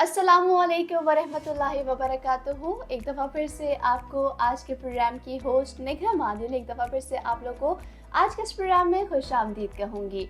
अस्सलाम वालेकुम वरहमतुल्लाहि वबरकातुहू। एक दफ़ा फिर से आपको आज के प्रोग्राम की होस्ट निगरान आदिल एक दफ़ा फिर से आप लोग को आज के इस प्रोग्राम में खुशामदीद कहूँगी।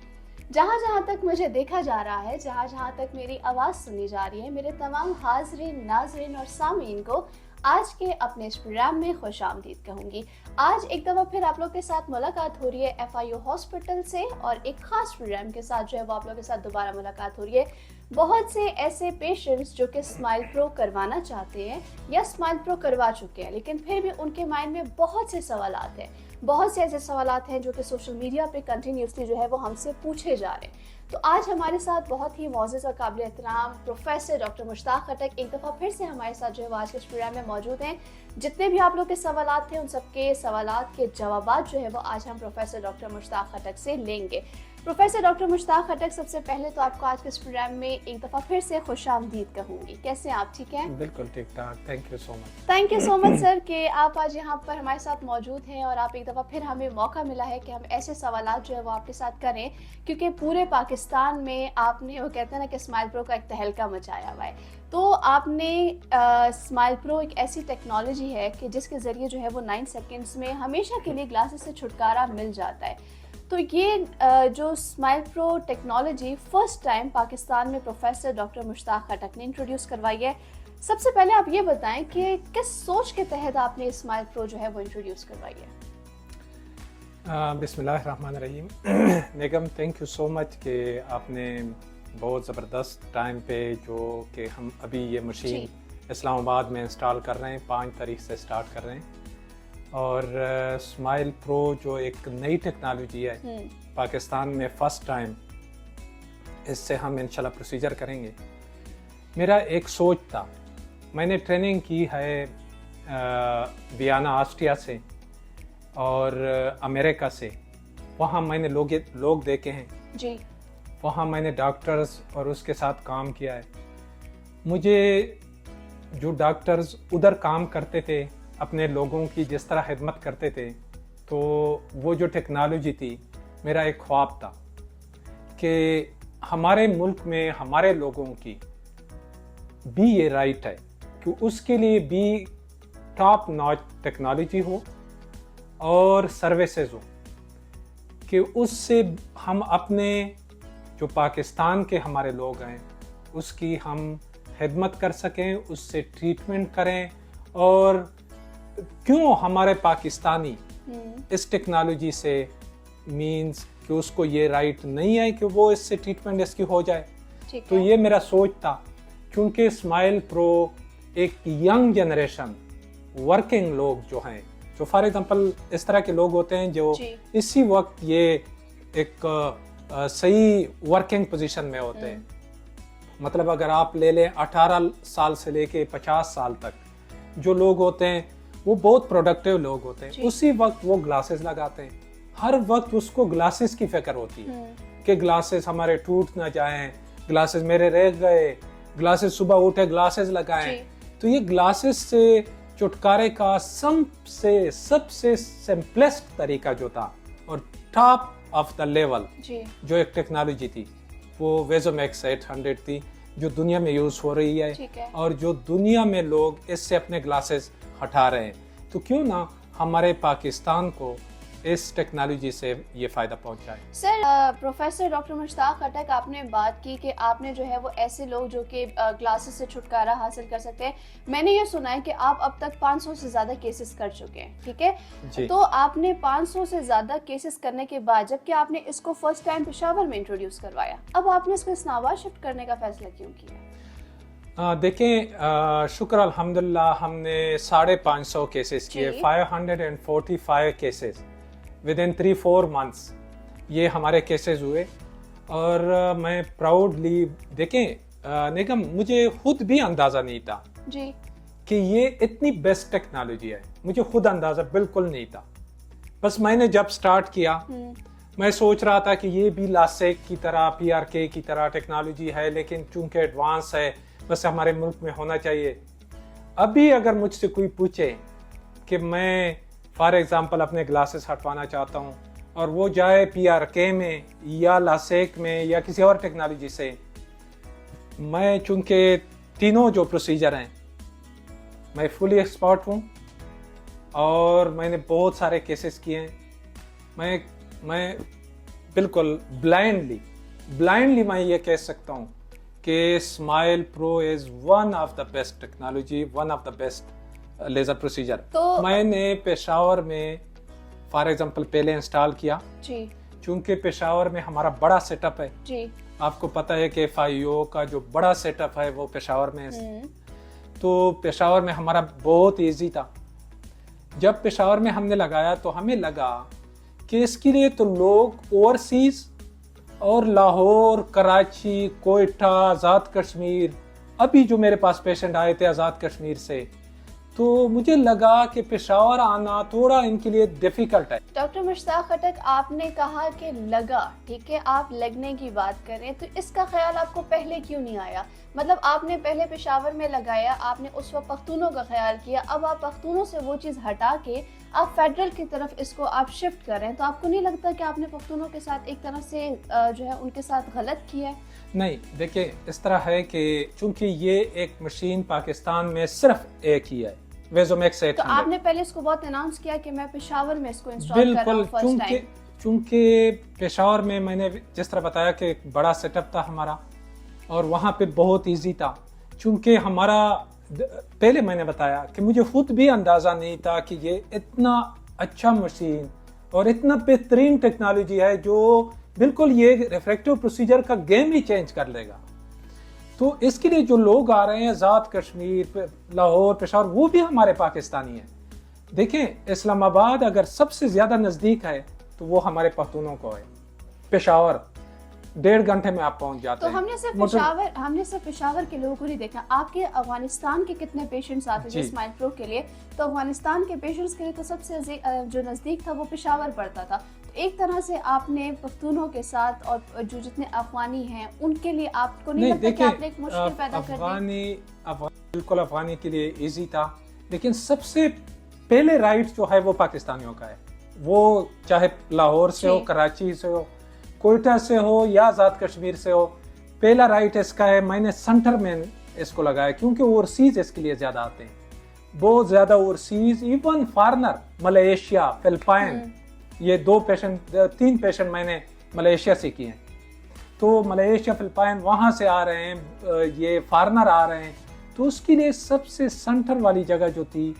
जहाँ जहाँ तक मुझे देखा जा रहा है, जहाँ जहाँ तक मेरी आवाज़ सुनी जा रही है, मेरे तमाम हाज़रीन, नाज़रीन और सामीन को आज के अपने इस प्रोग्राम में खुशामदीद कहूँगी। आज एक दफ़ा फिर आप लोग के साथ मुलाकात हो रही है FIU हॉस्पिटल से, और एक ख़ास प्रोग्राम के साथ जो है वो आप लोग के साथ दोबारा मुलाकात हो रही है। बहुत से ऐसे पेशेंट्स जो कि स्माइल प्रो करवाना चाहते हैं या स्माइल प्रो करवा चुके हैं, लेकिन फिर भी उनके माइंड में बहुत से सवालात हैं, बहुत से ऐसे सवालात हैं जो कि सोशल मीडिया पे कंटिन्यूसली जो है वो हमसे पूछे जा रहे हैं। तो आज हमारे साथ बहुत ही मौजूद और काबिल एहतराम प्रोफेसर डॉक्टर मुश्ताक खटक एक दफ़ा फिर से हमारे साथ जो है वो आज के इस प्रोग्राम में मौजूद हैं। जितने भी आप लोग के सवालात थे, उन सबके सवालात के जवाबात जो है वो आज हम प्रोफेसर डॉक्टर मुश्ताक खटक से लेंगे। प्रोफेसर डॉक्टर मुश्ताक खटक, सबसे पहले तो आपको आज के इस प्रोग्राम में एक दफ़ा फिर से खुशामदीद कहूँगी। कैसे हैं आप? ठीक हैं? बिल्कुल ठीक ठाक। Thank you so much. Thank you so much sir कि आप आज यहाँ पर हमारे साथ मौजूद हैं, और आप एक दफ़ा फिर हमें मौका मिला है कि हम ऐसे सवालात जो है वो आपके साथ करें, क्योंकि पूरे पाकिस्तान में आपने, वो कहते हैं ना कि स्माइल प्रो का एक तहलका मचाया हुआ है। तो आपने स्माइल प्रो एक ऐसी टेक्नोलॉजी है कि जिसके ज़रिए जो है वो 9 सेकेंड्स में हमेशा के लिए ग्लासेस से छुटकारा मिल जाता है। तो ये जो smile pro technology first time Pakistan में प्रोफेसर डॉक्टर मुश्ताक खटक ने इंट्रोड्यूस करवाई है। सबसे पहले आप ये बताएं कि किस सोच के तहत आपने स्माइल प्रो जो है वो इंट्रोड्यूस करवाई है? बिस्मिल्लाहिर्रहमानिर्रहीम। निगम, थैंक यू सो मच कि आपने बहुत ज़बरदस्त टाइम पे, जो कि हम अभी ये मशीन इस्लामाबाद में इंस्टॉल कर रहे हैं, 5 तारीख से स्टार्ट कर रहे हैं। और स्माइल प्रो जो एक नई टेक्नोलॉजी है पाकिस्तान में, फ़र्स्ट टाइम इससे हम इंशाल्लाह प्रोसीजर करेंगे। मेरा एक सोच था, मैंने ट्रेनिंग की है वियना ऑस्ट्रिया से और अमेरिका से। वहाँ मैंने लोग देखे हैं जी, वहाँ मैंने डॉक्टर्स और उसके साथ काम किया है। मुझे जो डॉक्टर्स उधर काम करते थे, अपने लोगों की जिस तरह खिदमत करते थे, तो वो जो टेक्नोलॉजी थी, मेरा एक ख्वाब था कि हमारे मुल्क में हमारे लोगों की भी ये राइट है कि उसके लिए भी टॉप नॉच टेक्नोलॉजी हो और सर्विसेज हो, कि उससे हम अपने जो पाकिस्तान के हमारे लोग हैं उसकी हम खिदमत कर सकें, उससे ट्रीटमेंट करें। और क्यों हमारे पाकिस्तानी इस टेक्नोलॉजी से मींस कि उसको ये राइट नहीं है कि वो इससे ट्रीटमेंट इसकी हो जाए। तो ये मेरा सोच था, क्योंकि स्माइल प्रो एक यंग जनरेशन, वर्किंग लोग जो हैं, जो फॉर एग्जांपल इस तरह के लोग होते हैं जो इसी वक्त ये एक सही वर्किंग पोजीशन में होते हैं। मतलब अगर आप ले लें 18 साल से लेके 50 साल तक जो लोग होते हैं, वो बहुत प्रोडक्टिव लोग होते हैं। उसी वक्त वो ग्लासेस लगाते हैं, हर वक्त उसको ग्लासेस की फिक्र होती है कि ग्लासेस हमारे टूट ना जाएं, ग्लासेस मेरे रह गए, ग्लासेस सुबह उठे ग्लासेस लगाएं। तो ये ग्लासेस से छुटकारे का सबसे सिंपलेस्ट तरीका जो था और टॉप ऑफ द लेवल जो एक टेक्नोलॉजी थी, वो वेजोमैक्स 800 थी, जो दुनिया में यूज हो रही है और जो दुनिया में लोग इससे अपने ग्लासेस हटा रहे हैं। तो क्यों ना हमारे पाकिस्तान को इस टेक्नोलॉजी से ये फ़ायदा पहुंचाए। सर, प्रोफेसर डॉक्टर मुश्ताक खटक, आपने बात की कि आपने जो है वो ऐसे लोग जो कि ग्लासेस से छुटकारा हासिल कर सकते हैं। मैंने ये सुना है कि आप अब तक 500 से ज़्यादा केसेस कर चुके हैं, ठीक है? तो आपने 500 से ज़्यादा केसेस करने के बाद, जबकि आपने इसको फर्स्ट टाइम पेशावर में इंट्रोड्यूस करवाया, अब आपने इसको इस्लामाबाद शिफ्ट करने का फैसला क्यों किया? देखें, शुक्र अल्हम्दुलिल्लाह, हमने 550 केसेस किए, 545 केसेस विद इन 3-4 मंथ्स ये हमारे केसेस हुए। और मैं प्राउडली, देखें निगम, मुझे खुद भी अंदाज़ा नहीं था जी कि ये इतनी बेस्ट टेक्नोलॉजी है। मुझे खुद अंदाज़ा बिल्कुल नहीं था। बस मैंने जब स्टार्ट किया, मैं सोच रहा था कि ये भी लासेक की तरह, PRK की तरह टेक्नोलॉजी है, लेकिन चूंकि एडवांस है, बस हमारे मुल्क में होना चाहिए। अभी अगर मुझसे कोई पूछे कि मैं फॉर एग्जांपल अपने ग्लासेस हटवाना चाहता हूँ और वो जाए PRK में या लासेक में या किसी और टेक्नोलॉजी से, मैं चूंकि तीनों जो प्रोसीजर हैं मैं फुली एक्सपर्ट हूँ और मैंने बहुत सारे केसेस किए हैं। मैं बिल्कुल ब्लाइंडली मैं ये कह सकता हूँ कि smile pro is one of the best technology, one of the best laser procedure. तो मैंने पेशावर में फॉर एग्जांपल पहले इंस्टॉल किया जी चूँकि पेशावर में हमारा बड़ा सेटअप है। जी आपको पता है कि FIO का जो बड़ा सेटअप है वो पेशावर में है। तो पेशावर में हमारा बहुत इजी था। जब पेशावर में हमने लगाया तो हमें लगा कि इसके लिए तो लोग ओवरसीज और लाहौर, कराची, कोयटा, आज़ाद कश्मीर, अभी जो मेरे पास पेशेंट आए थे आज़ाद कश्मीर से, तो मुझे लगा कि पेशावर आना थोड़ा इनके लिए डिफ़िकल्ट है। डॉक्टर मुश्ताक खटक, आपने कहा कि लगा, ठीक है, आप लगने की बात करें तो इसका ख्याल आपको पहले क्यों नहीं आया? मतलब आपने पहले पेशावर में लगाया, आपने उस वक्त पख्तूनों का ख्याल किया, अब आप पख्तूनों से वो चीज़ हटा के आप फेडरल की तरफ इसको आप शिफ्ट कर रहे हैं, तो आपको नहीं लगता कि आपने पख्तूनों के साथ एक तरह से जो है उनके साथ गलत किया है? नहीं, देखिए इस तरह है कि चूंकि ये एक मशीन पाकिस्तान में सिर्फ एक ही है, वेजोमैक्स 800। तो आपने पहले इसको बहुत अनाउंस किया कि मैं पेशावर में इसको इंस्टॉल कर रहा हूं फर्स्ट टाइम। चूंकि पेशावर में मैंने जिस तरह बताया कि एक बड़ा सेटअप था हमारा और वहाँ पे बहुत इजी था। चूंकि हमारा पहले मैंने बताया कि मुझे खुद भी अंदाज़ा नहीं था कि ये इतना अच्छा मशीन और इतना बेहतरीन टेक्नोलॉजी है जो बिल्कुल ये रिफ्रैक्टिव प्रोसीजर का गेम ही चेंज कर लेगा। तो इसके लिए जो लोग आ रहे हैं आज़ाद कश्मीर, लाहौर, पेशावर, वो भी हमारे पाकिस्तानी हैं। देखें, इस्लामाबाद अगर सबसे ज़्यादा नज़दीक है तो वो हमारे पख्तूनों को है। पेशावर 1.5 घंटे में आप पहुंच जाते तो हैं। हमने सिर्फ पेशावर के लोगों को नहीं देखा, आपके अफगानिस्तान के कितने पेशेंट्स आते थे स्माइल प्रो के लिए? तो अफगानिस्तान के पेशेंट्स के लिए तो सबसे जो नज़दीक था वो पेशावर पड़ता था। तो एक तरह से आपने पख्तूनों के साथ और जो जितने अफगानी हैं उनके लिए आपको नहीं लगता कि आपने एक मुश्किल पैदा कर दी? बिल्कुल अफगानी के लिए ईजी था, लेकिन सबसे पहले राइट जो है वो पाकिस्तानियों का है। वो चाहे लाहौर से हो, कराची से हो, कोयटा से हो या आज़ाद कश्मीर से हो, पहला राइट इसका है। मैंने सेंटर में इसको लगाया क्योंकि ओवरसीज इसके लिए ज़्यादा आते हैं, बहुत ज़्यादा overseas, even foreigner, Malaysia, Philippine, ये 3 पेशेंट मैंने मलेशिया से किए हैं। तो मलेशिया, फिलिपाइन वहाँ से आ रहे हैं, ये फॉरनर आ रहे हैं। तो उसके लिए सबसे सेंटर वाली जगह जो थी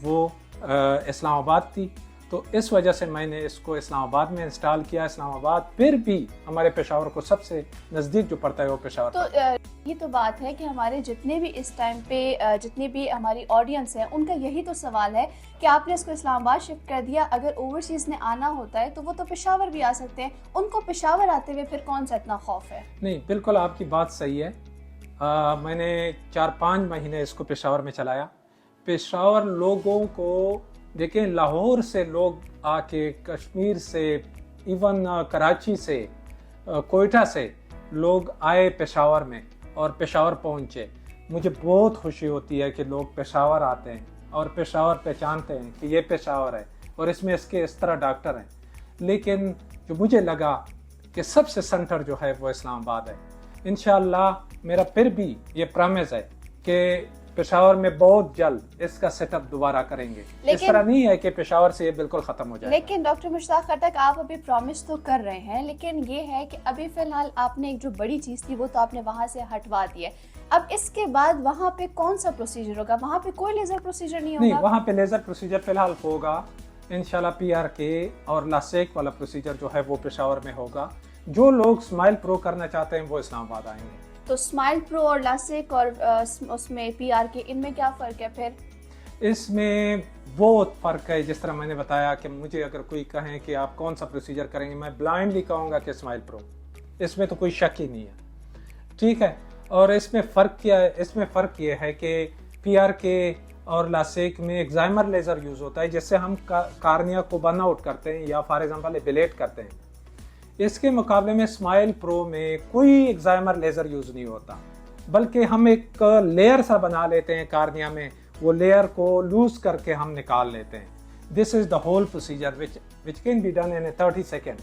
वो इस्लामाबाद थी। तो इस वजह से मैंने इसको इस्लामाबाद में इंस्टॉल किया। इस्लामाबाद फिर भी हमारे पेशावर को सबसे नज़दीक जो पड़ता है वो पेशावर। तो ये तो बात है कि हमारे जितने भी इस टाइम पे जितनी भी हमारी ऑडियंस है उनका यही तो सवाल है कि आपने इसको इस्लामाबाद शिफ्ट कर दिया, अगर ओवरसीज़ ने आना होता है तो वो तो पेशावर भी आ सकते हैं, उनको पेशावर आते हुए फिर कौन सा इतना खौफ है? नहीं, बिल्कुल आपकी बात सही है। मैंने 4-5 महीने इसको पेशावर में चलाया। पेशावर लोगों को देखें, लाहौर से लोग आके, कश्मीर से, इवन कराची से, कोयटा से लोग आए पेशावर में और पेशावर पहुँचे। मुझे बहुत खुशी होती है कि लोग पेशावर आते हैं और पेशावर पहचानते हैं कि ये पेशावर है और इसमें इसके इस तरह डॉक्टर हैं। लेकिन जो मुझे लगा कि सबसे सेंटर जो है वो इस्लामाबाद है। इंशाअल्लाह मेरा फिर भी ये प्रॉमिस है कि पेशावर में बहुत जल्द इसका सेटअप दोबारा करेंगे। इस तरह नहीं है कि पेशावर से ये बिल्कुल खत्म हो जाए। लेकिन डॉक्टर मुश्ताक खटक, आप अभी प्रॉमिस तो कर रहे हैं, लेकिन ये है कि अभी फिलहाल आपने एक जो बड़ी चीज़ थी वो तो आपने वहाँ से हटवा दी है। अब इसके बाद वहाँ पे कौन सा प्रोसीजर होगा? वहाँ पे कोई लेजर प्रोसीजर नहीं होगा? नहीं, वहाँ पे लेजर प्रोसीजर फिलहाल होगा इंशाल्लाह। PRK और लासेक वाला प्रोसीजर जो है वो पेशावर में होगा। जो लोग स्माइल प्रो करना चाहते हैं वो इस्लामाबाद आएंगे। तो स्माइल प्रो और लासेक और उसमें PRK, इनमें क्या फ़र्क है फिर? इसमें बहुत फ़र्क है। जिस तरह मैंने बताया कि मुझे अगर कोई कहें कि आप कौन सा प्रोसीजर करेंगे, मैं ब्लाइंडली कहूँगा कि स्माइल प्रो। इसमें तो कोई शक ही नहीं है, ठीक है। और इसमें फ़र्क क्या है? इसमें फ़र्क ये है कि PRK और लासेक में एक्साइमर लेज़र यूज़ होता है, जिससे हम कार्निया को बर्न आउट करते हैं या फॉर एग्जांपल एबिलेट करते हैं। इसके मुकाबले में स्माइल प्रो में कोई एक्साइमर लेज़र यूज़ नहीं होता, बल्कि हम एक लेयर सा बना लेते हैं कार्निया में, वो लेयर को लूज़ करके हम निकाल लेते हैं। This is the whole procedure which can be done in 30 second.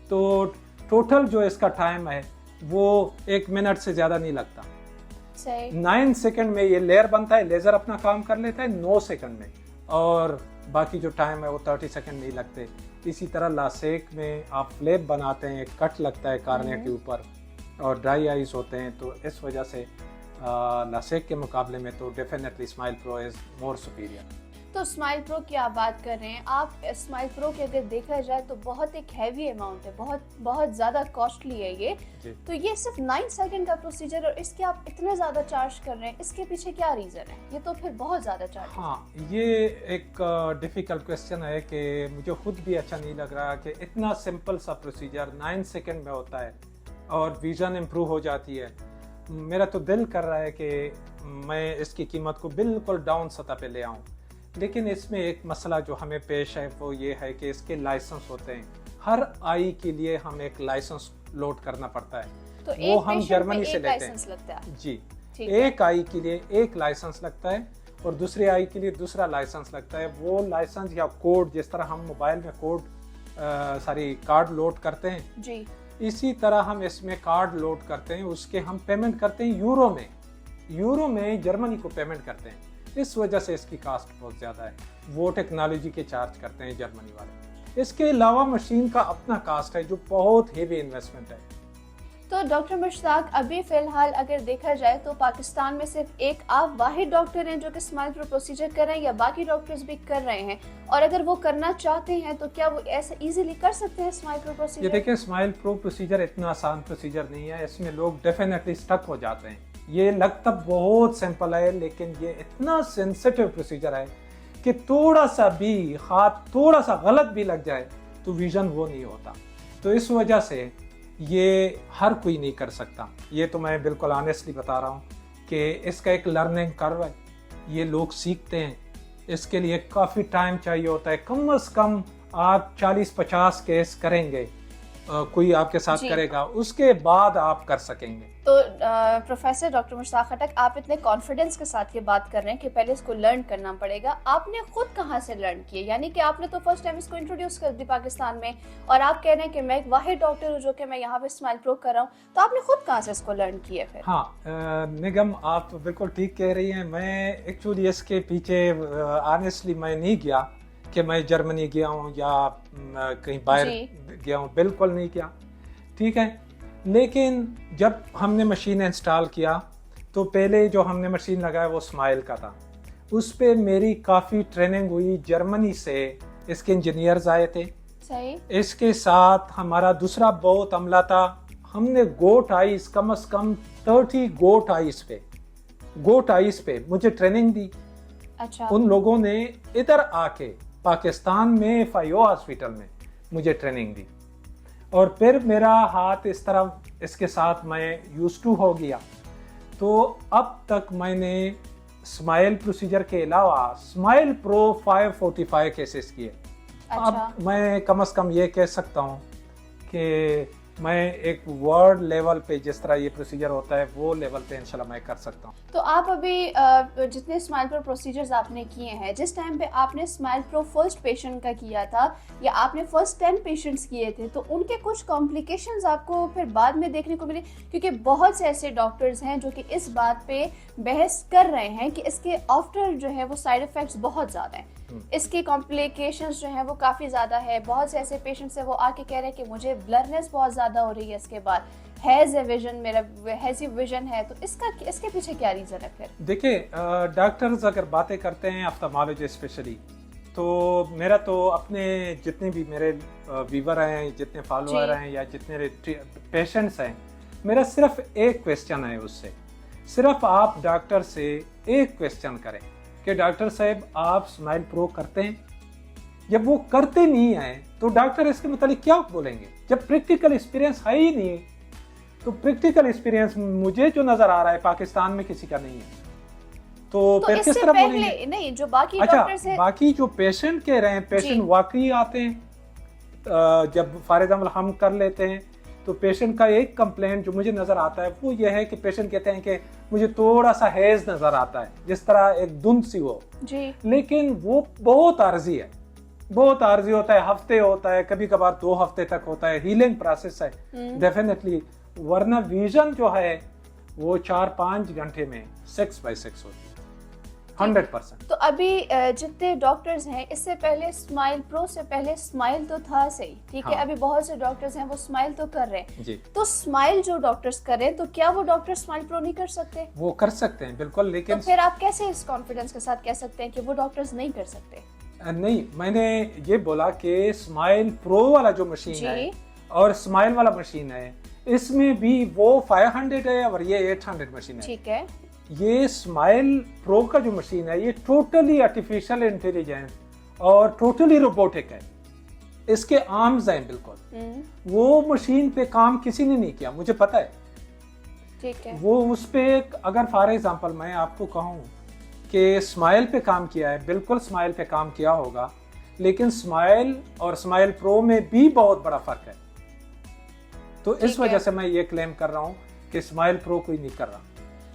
तो टोटल जो इसका टाइम है वो 1 मिनट से ज़्यादा नहीं लगता। सही 9 सेकंड में ये लेयर बनता है, लेजर अपना काम कर लेता है 9 सेकंड में, और बाकी जो टाइम है वो 30 सेकंड नहीं लगते। इसी तरह लासेक में आप फ्लैप बनाते हैं, कट लगता है कार्निया के ऊपर, और ड्राई आइज होते हैं, तो इस वजह से लासेक के मुकाबले में तो definitely smile pro is more superior. तो स्माइल प्रो की आप बात कर रहे हैं, आप स्माइल प्रो की अगर देखा जाए तो बहुत एक हैवी अमाउंट है, बहुत ज़्यादा कॉस्टली है ये। तो ये सिर्फ 9 सेकंड का प्रोसीजर और इसके आप इतने ज़्यादा चार्ज कर रहे हैं, इसके पीछे क्या रीज़न है? ये तो फिर बहुत ज़्यादा चार्ज। हाँ, ये एक डिफ़िकल्ट क्वेश्चन है कि मुझे खुद भी अच्छा नहीं लग रहा कि इतना सिंपल सा प्रोसीजर 9 सेकंड में होता है और विज़न इम्प्रूव हो जाती है। मेरा तो दिल कर रहा है कि मैं इसकी कीमत को बिल्कुल डाउन सतह पे ले आऊँ, लेकिन इसमें एक मसला जो हमें पेश है वो ये है कि इसके लाइसेंस होते हैं। हर आई के लिए हम एक लाइसेंस लोड करना पड़ता है, तो वो हम जर्मनी से लेते हैं। जी, एक आई के लिए एक लाइसेंस लगता है और दूसरे आई के लिए दूसरा लाइसेंस लगता है। वो लाइसेंस या कोड, जिस तरह हम मोबाइल में कोड कार्ड लोड करते हैं जी, इसी तरह हम इसमें कार्ड लोड करते हैं, उसके हम पेमेंट करते हैं यूरो में जर्मनी को पेमेंट करते हैं। इस वजह से इसकी कास्ट बहुत ज़्यादा है, वो टेक्नोलॉजी के चार्ज करते हैं जर्मनी वाले। इसके अलावा मशीन का अपना कास्ट है जो बहुत हेवी इन्वेस्टमेंट है। तो डॉक्टर मुश्ताक, अभी फ़िलहाल अगर देखा जाए तो पाकिस्तान में सिर्फ एक आप वाहिद डॉक्टर हैं जो कि स्माइल प्रो प्रोसीजर कर रहे हैं, या बाकी डॉक्टर्स भी कर रहे हैं? और अगर वो करना चाहते हैं तो क्या वो ऐसे इजीली कर सकते हैं स्माइल प्रो प्रोसीजर? ये देखिए, स्माइल प्रो प्रोसीजर इतना आसान प्रोसीजर नहीं है, इसमें लोग डेफिनेटली स्टक हो जाते हैं। ये लगता बहुत सिंपल है, लेकिन ये इतना सेंसिटिव प्रोसीजर है कि थोड़ा सा भी हाथ थोड़ा सा गलत भी लग जाए तो विजन वो नहीं होता। तो इस वजह से ये हर कोई नहीं कर सकता। ये तो मैं बिल्कुल ऑनेस्टली बता रहा हूँ कि इसका एक लर्निंग कर्व है, ये लोग सीखते हैं, इसके लिए काफ़ी टाइम चाहिए होता है। कम से कम आप 40-50 केस करेंगे, कोई आपके साथ करेगा, उसके बाद आप कर सकेंगे। तो प्रोफेसर डॉक्टर मुश्ताक खटक, आप इतने कॉन्फिडेंस के साथ ये बात कर रहे हैं कि पहले इसको लर्न करना पड़ेगा, आपने खुद कहाँ से लर्न किया? यानी कि आपने तो फर्स्ट टाइम इसको इंट्रोड्यूस कर दी पाकिस्तान में, और आप कह रहे हैं कि मैं एक वाहिद डॉक्टर हूँ जो कि मैं यहाँ पे स्माइल प्रो कर रहा हूँ, तो आपने खुद कहाँ से इसको लर्न किया फिर? हाँ निगम, आप बिल्कुल ठीक कह रही हैं। मैं एक्चुअली इसके पीछे ऑनेस्टली मैं नहीं गया कि मैं जर्मनी गया हूँ या कहीं बाहर गया हूँ, बिल्कुल नहीं किया, ठीक है। लेकिन जब हमने मशीन इंस्टॉल किया तो पहले जो हमने मशीन लगाया वो स्माइल का था, उस पे मेरी काफ़ी ट्रेनिंग हुई। जर्मनी से इसके इंजीनियर्स आए थे, सही। इसके साथ हमारा दूसरा बहुत अमला था। हमने गोट आइस कम से कम 30 गोट आइस पे मुझे ट्रेनिंग दी। अच्छा। उन लोगों ने इधर आके पाकिस्तान में FIO हॉस्पिटल में मुझे ट्रेनिंग दी, और फिर मेरा हाथ इस तरह इसके साथ मैं यूज्ड टू हो गया। तो अब तक मैंने स्माइल प्रोसीजर के अलावा स्माइल प्रो 545 केसेस किए। अच्छा। अब मैं कम से कम ये कह सकता हूँ कि मैं एक वर्ल्ड लेवल पे जिस तरह ये प्रोसीजर होता है वो लेवल पे इंशाल्लाह मैं कर सकता हूँ। तो आप अभी जितने स्माइल प्रो प्रोसीजर्स आपने किए हैं, जिस टाइम पे आपने स्माइल प्रो फर्स्ट पेशेंट का किया था या आपने फर्स्ट 10 पेशेंट्स किए थे, तो उनके कुछ कॉम्प्लिकेशंस आपको फिर बाद में देखने को मिले? क्योंकि बहुत से ऐसे डॉक्टर्स हैं जो कि इस बात पे बहस कर रहे हैं कि इसके आफ्टर जो है वो साइड इफ़ेक्ट्स बहुत ज़्यादा हैं, इसके कॉम्प्लिकेशंस जो हैं वो काफ़ी ज़्यादा है। बहुत से ऐसे पेशेंट्स हैं वो आके कह रहे हैं कि मुझे ब्लरनेस बहुत ज़्यादा हो रही है, इसके बाद हैज़ ए विजन, मेरा हैज़ी विजन है। तो इसके पीछे क्या रीज़न है फिर? देखिए, डॉक्टर्स अगर बातें करते हैं ऑप्थेल्मोलॉजिस्ट स्पेशली, तो मेरा तो अपने जितने भी मेरे व्यूवर हैं, जितने फॉलोअर हैं या जितने पेशेंट्स हैं, मेरा सिर्फ एक क्वेश्चन है उससे। सिर्फ आप डॉक्टर से एक क्वेश्चन करें कि डॉक्टर साहब आप स्माइल प्रो करते हैं? जब वो करते नहीं हैं तो डॉक्टर इसके मतलब क्या बोलेंगे? जब प्रैक्टिकल एक्सपीरियंस है ही नहीं, तो प्रैक्टिकल एक्सपीरियंस मुझे जो नजर आ रहा है पाकिस्तान में किसी का नहीं है, तो फिर किस तरह बोलेंगे? नहीं, जो बाकी अच्छा, डॉक्टर्स हैं, बाकी जो पेशेंट कह रहे हैं, पेशेंट वाकई आते हैं, जब फारिग अमल हम कर लेते हैं तो पेशेंट का एक कंप्लेंट जो मुझे नजर आता है वो ये है कि पेशेंट कहते हैं कि मुझे थोड़ा सा हेज नजर आता है, जिस तरह एक धुंध सी हो जी, लेकिन वो बहुत आर्जी है, बहुत आर्जी होता है, हफ्ते होता है, कभी कभार 2 हफ्ते तक होता है, हीलिंग प्रोसेस है डेफिनेटली। वरना विजन जो है وہ 4-5 گھنٹے میں 6/6 ہوتی ہے 100%. تو ابھی جتنے ڈاکٹرز ہیں اس سے پہلے اسمائل پرو سے پہلے اسمائل تو تھا صحیح ٹھیک ہے, ابھی بہت سے ڈاکٹرز ہیں وہ اسمائل تو کر رہے ہیں, تو اسمائل جو ڈاکٹرز کر رہے ہیں تو کیا وہ ڈاکٹر اسمائل پرو نہیں کر سکتے؟ وہ کر سکتے ہیں بالکل, لیکن تو پھر آپ کیسے اس کانفیڈنس کے ساتھ کہہ سکتے ہیں کہ وہ ڈاکٹرز نہیں کر سکتے؟ نہیں, میں نے یہ بولا کہ اسمائل پرو والا جو مشین ہے اور اسمائل والا مشین ہے اس میں بھی وہ 500 ہے اور یہ 800 مشین ہے. ٹھیک ہے, یہ اسمائل پرو کا جو مشین ہے یہ ٹوٹلی آرٹیفیشل انٹیلیجنس اور ٹوٹلی روبوٹک ہے, اس کے آرمز ہیں بالکل, وہ مشین پہ کام کسی نے نہیں کیا, مجھے پتہ ہے. ٹھیک ہے, وہ اس پہ اگر فار ایگزامپل میں آپ کو کہوں کہ اسمائل پہ کام کیا ہے, بالکل اسمائل پہ کام کیا ہوگا, لیکن اسمائل اور اسمائل پرو میں بھی بہت بڑا فرق ہے. تو اس وجہ سے میں یہ کلیم کر رہا ہوں کہ اسمائل پرو کوئی نہیں کر رہا.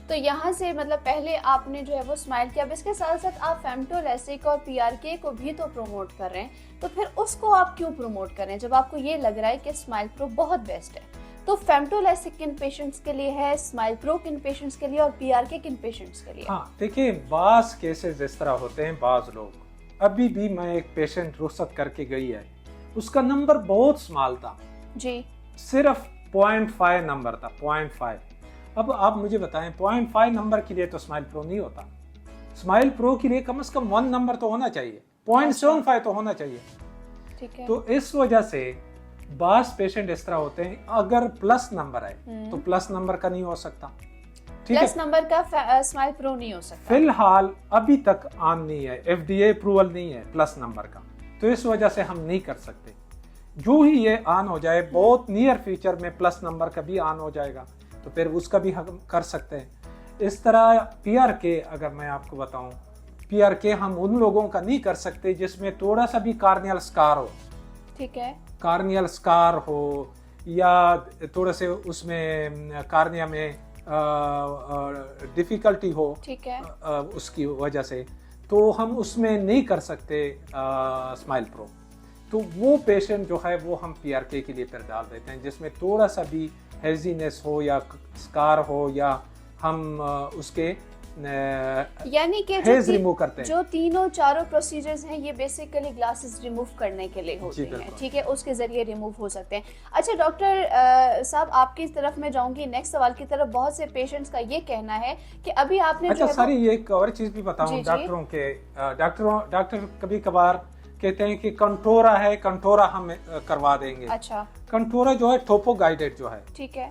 تو یہاں سے مطلب پہلے آپ نے جو ہے وہ اسمائل کیا, اب اس کے ساتھ ساتھ آپ فیمٹو لیسک اور PRK کو بھی تو پروموٹ کر رہے ہیں, تو پھر اس کو آپ کیوں پروموٹ کر رہے ہیں جب آپ کو یہ لگ رہا ہے کہ اسمائل پرو بہت بیسٹ ہے؟ تو فیمٹو لیسک کن پیشنٹس کے لیے ہے, اسمائل پرو کن پیشنٹس کے لیے, اور PRK کن پیشنٹس کے لیے؟ ہاں دیکھیں, بعض کیسز اس طرح ہوتے ہیں, بعض لوگ, ابھی بھی میں ایک پیشنٹ رخصت کر کے گئی ہے, اس کا نمبر بہت سمال تھا جی, صرف 0.5 نمبر تھا, 0.5. اب آپ مجھے بتائیں 0.5 نمبر کے لیے تو اسمائل پرو نہیں ہوتا, اسمائل پرو کے لیے کم از کم 1 نمبر تو ہونا چاہیے, 0.75 تو ہونا چاہیے. ٹھیک ہے, تو اس وجہ سے بعض پیشنٹ اس طرح ہوتے ہیں, اگر پلس نمبر ہے تو پلس نمبر کا نہیں ہو سکتا, ٹھیک ہے, پلس نمبر کا اسمائل پرو نہیں ہو سکتا. فی الحال ابھی تک آن نہیں ہے, FDA اپروول نہیں ہے پلس نمبر کا, تو اس وجہ سے ہم نہیں کر سکتے. جو ہی یہ آن ہو جائے, بہت نیئر فیوچر میں پلس نمبر کا بھی آن ہو جائے گا, تو پھر اس کا بھی ہم کر سکتے ہیں. اس طرح PRK, اگر میں آپ کو بتاؤں, PRK ہم ان لوگوں کا نہیں کر سکتے جس میں تھوڑا سا بھی کارنیل سکار ہو. ٹھیک ہے, کارنیل سکار ہو یا تھوڑا سے اس میں کارنیا میں ڈیفیکلٹی ہو, ٹھیک ہے, اس کی وجہ سے, تو ہم اس میں نہیں کر سکتے اسمائل پرو. تو وہ پیشنٹ جو ہے وہ ہم PRK کے لیے پھر ڈال دیتے ہیں جس میں تھوڑا سا بھی ہیزینس ہو یا سکار ہو, یا ہم اس کے یعنی کہ جو تینوں چاروں پروسیجرز ہیں یہ بیسیکلی گلاسز ریموو کرنے کے لیے ہوتے ہیں, ٹھیک ہے, اس کے ذریعے ریموو ہو سکتے ہیں. اچھا ڈاکٹر صاحب, آپ کی طرف میں جاؤں گی نیکسٹ سوال کی طرف. بہت سے پیشنٹس کا یہ کہنا ہے کہ ابھی آپ نے اچھا ساری ایک اور چیز بھی بتاؤں ڈاکٹروں کے, ڈاکٹر کبھی کبھار کہتے ہیں کہ کنٹورا ہے, کنٹورا ہم کروا دیں گے. اچھا, کنٹورا جو ہے ٹوپو گائیڈڈ جو ہے, ٹھیک ہے,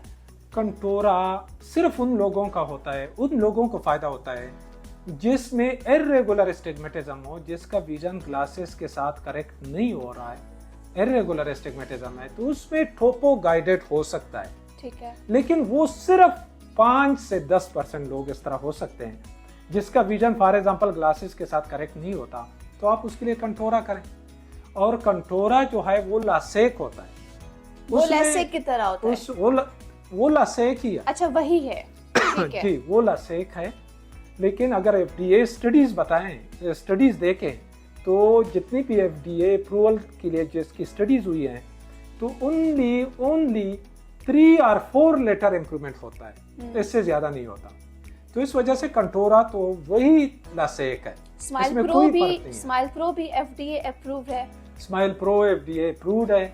کنٹورا صرف ان لوگوں کا ہوتا ہے, ان لوگوں کو فائدہ ہوتا ہے جس میں irregular astigmatism ہو, جس کا ویژن گلاسز کے ساتھ کریکٹ نہیں ہو رہا ہے, irregular astigmatism ہے, تو اس میں ٹوپو گائیڈڈ ہو سکتا ہے. ٹھیک ہے, لیکن وہ صرف 5 سے 10% لوگ اس طرح ہو سکتے ہیں جس کا ویژن فار ایگزامپل گلاسز کے ساتھ کریکٹ نہیں ہوتا, تو آپ اس کے لیے کنٹورا کریں. اور کنٹورا جو ہے وہ لاسیک ہوتا ہے, وہ لیسک کی طرح ہوتا ہے, وہ لاسیک ہی ہے. اچھا وہی ہے, ٹھیک ہے, جی وہ لاسیک ہے. لیکن اگر FDA اسٹڈیز بتائیں, اسٹڈیز دیکھیں, تو جتنی بھی FDA اپروول کے لیے جس کی اسٹڈیز ہوئی ہیں, تو اونلی 3 or 4 لیٹر امپرومنٹ ہوتا ہے, اس سے زیادہ نہیں ہوتا. تو اس وجہ سے کنٹورا تو وہی لاسیک ہے. اسمائل پرو بھی FDA اپرووڈ ہے, اسمائل پرو FDA اپرووڈ ہے,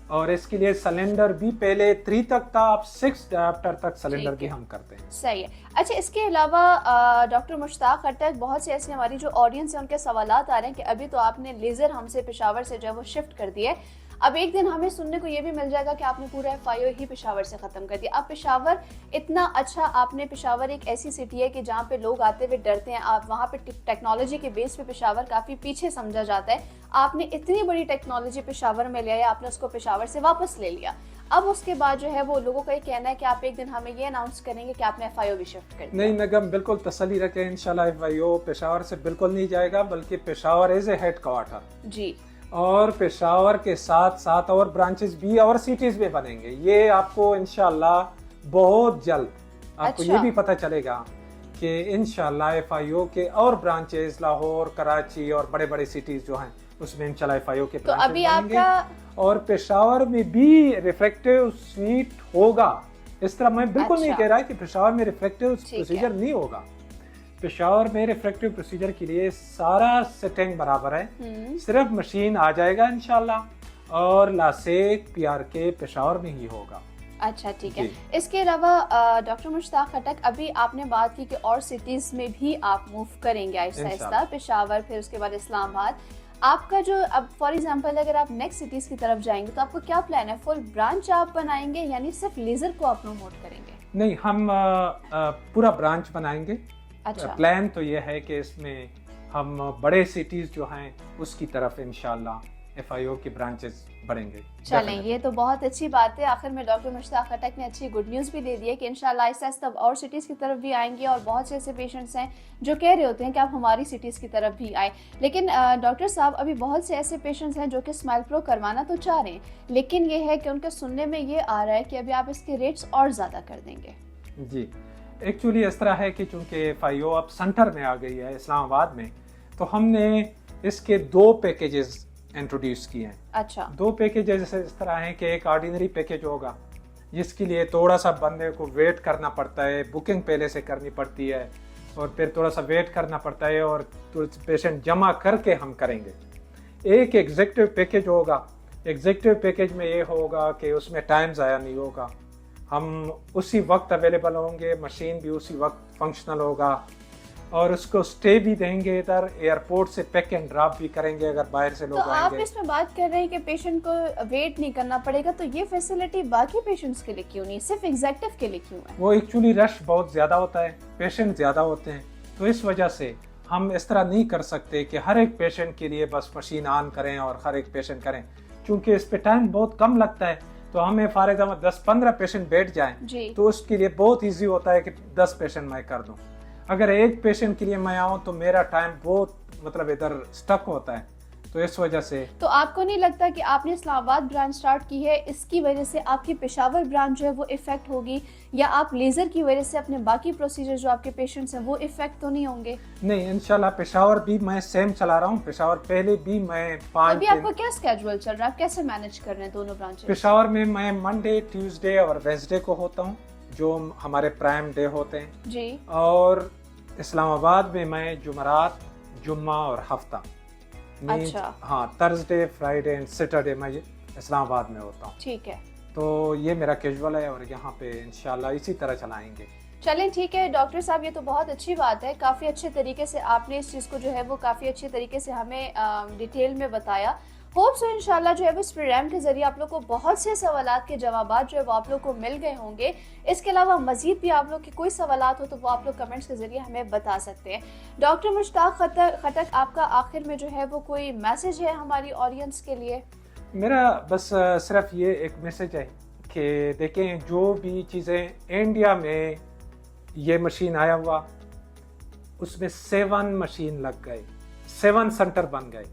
اور اس کے لیے سلنڈر بھی پہلے 3 تک تھا, اب 6 ڈاپٹر تک سلنڈر بھی ہم کرتے ہیں. صحیح ہے. اچھا اس کے علاوہ ڈاکٹر مشتاق خٹک, بہت سے ایسی ہماری جو آڈینس ہے ان کے سوالات آ رہے ہیں کہ ابھی تو آپ نے لیزر ہم سے پشاور سے جو ہے وہ شفٹ کر دی ہے, اب ایک دن ہمیں سننے کو یہ بھی مل جائے گا کہ آپ نے پورا FIO ہی پشاور سے ختم کر دیا. اب پشاور اتنا اچھا, آپ نے پشاور ایک ایسی سٹی ہے کہ جہاں پہ لوگ آتے ہوئے ڈرتے ہیں, آپ وہاں پہ ٹیکنالوجی کے بیس پہ پشاور کافی پیچھے سمجھا جاتا ہے. آپ نے اتنی بڑی ٹیکنالوجی پشاور میں لیا, آپ نے اس کو پشاور سے واپس لے لیا. اب اس کے بعد جو ہے وہ لوگوں کا یہ کہنا ہے کہ آپ ایک دن ہمیں یہ اناؤنس کریں گے کہ آپ نے FIO بھی شفٹ کر دیا. نہیں نگم, بالکل تسلی رکھیں, انشاءاللہ FIO پشاور سے بالکل نہیں جائے گا, بلکہ Peshawar as a headquarter. جی, اور پشاور کے ساتھ ساتھ اور برانچز بھی اور سٹیز بھی بنیں گے. یہ آپ کو انشاءاللہ بہت جلد آپ کو یہ بھی پتہ چلے گا کہ انشاءاللہ FIO کے اور برانچز لاہور, کراچی اور بڑے بڑے سٹیز جو ہیں اس میں انشاءاللہ FIO کے برانچز بنیں گے. اور پشاور میں بھی ریفریکٹیو سویٹ ہوگا, اس طرح میں بالکل نہیں کہہ رہا کہ پشاور میں ریفریکٹیو پروسیجر نہیں ہوگا. پشاور میں ریفریکٹیو پروسیجر کے لیے سارا سیٹنگ برابر ہے, صرف مشین آ جائے گا انشاءاللہ, اور لاسیک پی آر کے پشاور میں ہی ہوگا. اچھا ٹھیک ہے. اس کے علاوہ ڈاکٹر مشتاق خٹک, ابھی آپ نے بات کی کہ اور سٹیز میں بھی آپ موو کریں گے آہستہ آہستہ, پشاور پھر اس کے بعد اسلام آباد. آپ کا جو اب فار ایگزامپل اگر آپ نیکسٹ سٹیز کی طرف جائیں گے تو آپ کو کیا پلان ہے؟ فل برانچ آپ بنائیں گے یعنی صرف لیزر کو آپ پروموٹ کریں گے؟ نہیں, ہم پورا برانچ بنائیں گے. اچھا, پلان تو یہ ہے کہ اس میں ہم بڑے سٹیز جو ہیں اس کی طرف انشاءاللہ ایف آئی او کی برانچز بڑھیں گے. چلیں, یہ تو بہت اچھی بات ہے. آخر میں ڈاکٹر مشتاق خٹک نے اچھی گڈ نیوز بھی دے دی ہے کہ انشاءاللہ آہستہ آہستہ اور سٹیز کی طرف بھی آئیں گے, اور بہت سے ایسے پیشنٹس ہیں جو کہہ رہے ہوتے ہیں کہ آپ ہماری سٹیز کی طرف بھی آئیں. لیکن ڈاکٹر صاحب, ابھی بہت سے ایسے پیشنٹس ہیں جو کہ اسمائل پرو کروانا تو چاہ رہے ہیں, لیکن یہ ہے کہ ان کے سننے میں یہ آ رہا ہے کہ ابھی آپ اس کے ریٹس اور زیادہ کر دیں گے. جی, ایکچولی اس طرح ہے کہ چونکہ ایف آئی او اب سینٹر میں آ گئی ہے اسلام آباد میں, تو ہم نے اس کے 2 پیکیجز انٹروڈیوس کیے ہیں. اچھا, 2 پیکیجز اس طرح ہیں کہ ایک آرڈینری پیکیج ہوگا جس کے لیے تھوڑا سا بندے کو ویٹ کرنا پڑتا ہے, بکنگ پہلے سے کرنی پڑتی ہے, اور پھر تھوڑا سا ویٹ کرنا پڑتا ہے, اور پیشنٹ جمع کر کے ہم کریں گے. ایک ایگزیکٹو پیکیج ہوگا. ایگزیکٹو پیکیج میں یہ ہوگا کہ اس میں ٹائم ضائع نہیں ہوگا, ہم اسی وقت اویلیبل ہوں گے, مشین بھی اسی وقت فنکشنل ہوگا, اور اس کو سٹے بھی دیں گے, ادھر ایئرپورٹ سے پک اینڈ ڈراپ بھی کریں گے اگر باہر سے لوگ تو آئیں آپ گے. اس میں بات کر رہے ہیں کہ پیشنٹ کو ویٹ نہیں کرنا پڑے گا, تو یہ فیسلٹی باقی پیشنٹس کے لیے کیوں نہیں, صرف ایگزیکٹو کے لیے کیوں ہے؟ وہ ایکچولی رش بہت زیادہ ہوتا ہے, پیشنٹ زیادہ ہوتے ہیں, تو اس وجہ سے ہم اس طرح نہیں کر سکتے کہ ہر ایک پیشنٹ کے لیے بس مشین آن کریں اور ہر ایک پیشنٹ کریں, چونکہ اس پہ ٹائم بہت کم لگتا ہے. تو ہمیں فار ایگزامپل 10-15 پیشنٹ بیٹھ جائیں تو اس کے لیے بہت ایزی ہوتا ہے کہ 10 پیشنٹ میں کر دوں. اگر ایک پیشنٹ کے لیے میں آؤں تو میرا ٹائم بہت مطلب ادھر سٹک ہوتا ہے, تو اس وجہ سے. تو آپ کو نہیں لگتا کہ آپ نے اسلام آباد برانچ سٹارٹ کی ہے, اس کی وجہ سے آپ کی پشاور برانچ جو ہے وہ افیکٹ ہوگی, یا آپ لیزر کی وجہ سے اپنے باقی پروسیجر جو آپ کے پیشنٹس ہیں وہ افیکٹ تو نہیں ہوں گے؟ نہیں, انشاءاللہ پشاور بھی میں سیم چلا رہا ہوں. پشاور پہلے بھی میں 5 ابھی آپ کو کیا اسکیجول چل رہا ہے, آپ کیسے مینج کر رہے ہیں دونوں برانچز؟ پشاور میں میں منڈے, ٹیوزڈے اور وینسڈے کو ہوتا ہوں جو ہمارے پرائم ڈے ہوتے ہیں جی, اور اسلام آباد میں جمعرات, جمعہ اور ہفتہ. اچھا, ہاں, تھرسڈے, فرائیڈے اینڈ سیٹرڈے میں اسلام آباد میں ہوتا ہوں. ٹھیک ہے, تو یہ میرا کیجول ہے, اور یہاں پہ انشاءاللہ اسی طرح چلائیں گے. چلیں ٹھیک ہے. ڈاکٹر صاحب, یہ تو بہت اچھی بات ہے, کافی اچھے طریقے سے آپ نے اس چیز کو جو ہے وہ کافی اچھے طریقے سے ہمیں ڈیٹیل میں بتایا. ہوپ سو انشاءاللہ جو ہے وہ اس پروگرام کے ذریعے آپ لوگ کو بہت سے سوالات کے جوابات جو ہے وہ آپ لوگ کو مل گئے ہوں گے. اس کے علاوہ مزید بھی آپ لوگ کے کوئی سوالات ہو تو وہ آپ لوگ کمنٹس کے ذریعے ہمیں بتا سکتے ہیں. ڈاکٹر مشتاق خٹک, آپ کا آخر میں جو ہے وہ کوئی میسج ہے ہماری آڈینس کے لیے؟ میرا بس صرف یہ ایک میسج ہے کہ دیکھیں, جو بھی چیزیں انڈیا میں یہ مشین آیا ہوا اس میں 7 مشین لگ گئے, 7 سینٹر بن گئے.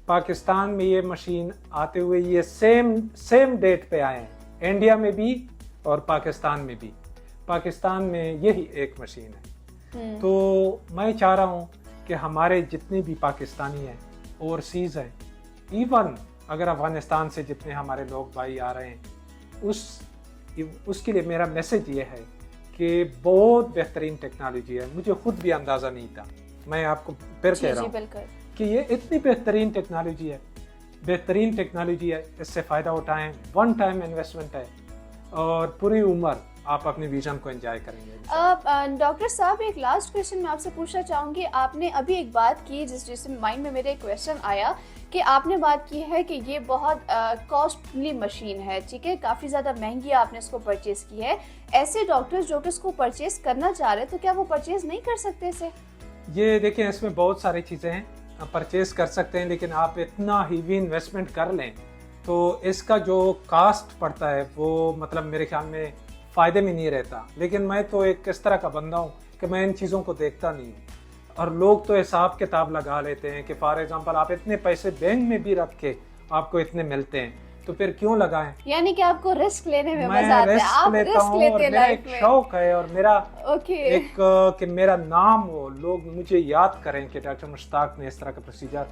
پاکستان میں یہ مشین آتے ہوئے یہ سیم ڈیٹ پہ آئے ہیں, انڈیا میں بھی اور پاکستان میں بھی. پاکستان میں یہی ایک مشین ہے. تو میں چاہ رہا ہوں کہ ہمارے جتنے بھی پاکستانی ہیں, اوورسیز ہیں, ایون اگر افغانستان سے جتنے ہمارے لوگ بھائی آ رہے ہیں, اس کے لیے میرا میسج یہ ہے کہ بہت بہترین ٹیکنالوجی ہے. مجھے خود بھی اندازہ نہیں تھا, میں آپ کو پھر کہہ رہا ہوں کہ یہ اتنی بہترین ٹیکنالوجی ہے, بہترین ٹیکنالوجی ہے. اس سے فائدہ اٹھائیں, 1 ٹائم انویسٹمنٹ ہے, اور پوری عمر آپ اپنے ویژن کو انجوائے کریں گے. ڈاکٹر صاحب, ایک لاسٹ کویشچن میں آپ سے پوچھنا چاہوں گی. آپ نے ابھی ایک بات کی جس مائنڈ میں میرے ایک کویشچن آیا کہ آپ نے بات کی ہے کہ یہ بہت کاسٹلی مشین ہے, ٹھیک ہے, کافی زیادہ مہنگی آپ نے اس کو پرچیز کی ہے. ایسے ڈاکٹرز جو کہ اس کو پرچیز کرنا چاہ رہے ہیں تو کیا وہ پرچیز نہیں کر سکتے اسے؟ یہ دیکھیں, اس میں بہت ساری چیزیں ہیں, پرچیز کر سکتے ہیں, لیکن آپ اتنا ہیوی انویسٹمنٹ کر لیں تو اس کا جو کاسٹ پڑتا ہے وہ مطلب میرے خیال میں فائدے میں نہیں رہتا. لیکن میں تو ایک اس طرح کا بندہ ہوں کہ میں ان چیزوں کو دیکھتا نہیں ہوں, اور لوگ تو حساب کتاب لگا لیتے ہیں کہ فار ایگزامپل آپ اتنے پیسے بینک میں بھی رکھ کے آپ کو اتنے ملتے ہیں تو پھر کیوں لگائیں. یعنی کہ آپ کو رسک لینے میں مزہ آتا ہے, آپ رسک لیتے ہیں لائف میں. شوق ہے, اور میرا ایک کہ میرا نام ہو, لوگ مجھے یاد کریں کہ ڈاکٹر مشتاق نے اس طرح کا پروسیجر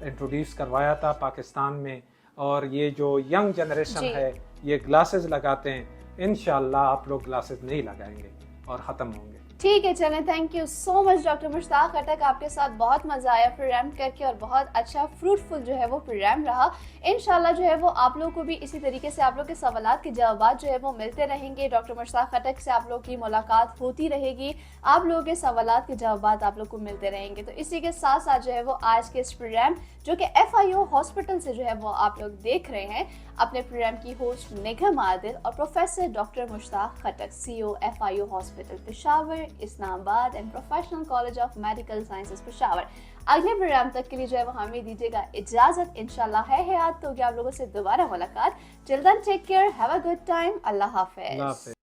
انٹروڈیوس کروایا تھا پاکستان میں. اور یہ جو ینگ جنریشن ہے یہ گلاسز لگاتے ہیں, इंशाल्लाह आप लोग क्लासेस नहीं लगाएंगे और ख़त्म होंगे। ठीक है, चलें, thank you so much doctor Mushtaq Khattak, आपके साथ बहुत मज़ा आया प्रोग्राम करके और बहुत अच्छा फ्रूटफुल जो है वो प्रोग्राम रहा। इंशाल्लाह जो है वो आप लोगों को भी इसी तरीके से आप लोग के सवालात के जवाब जो है वो मिलते रहेंगे। डॉक्टर मुश्ताक खटक से आप लोग की मुलाकात होती रहेगी, आप लोगों के सवालात के जवाब आप लोग को मिलते रहेंगे। तो इसी के साथ साथ जो है वो आज के इस प्रोग्राम जो कि FIO हॉस्पिटल से जो है वो आप लोग देख रहे हैं, अपने प्रोग्राम की होस्ट निगम आदिल और professor doctor Mushtaq Khattak, CEO FIO hospital Peshawar, Islamabad and professional college of medical sciences Peshawar. अगले प्रोग्राम तक के लिए जो है वो हमें दीजिएगा इजाजत। इंशाल्लाह है हयात तो क्या आप लोगों से दोबारा मुलाकात। Till then take care, have a good time, Allah Hafiz.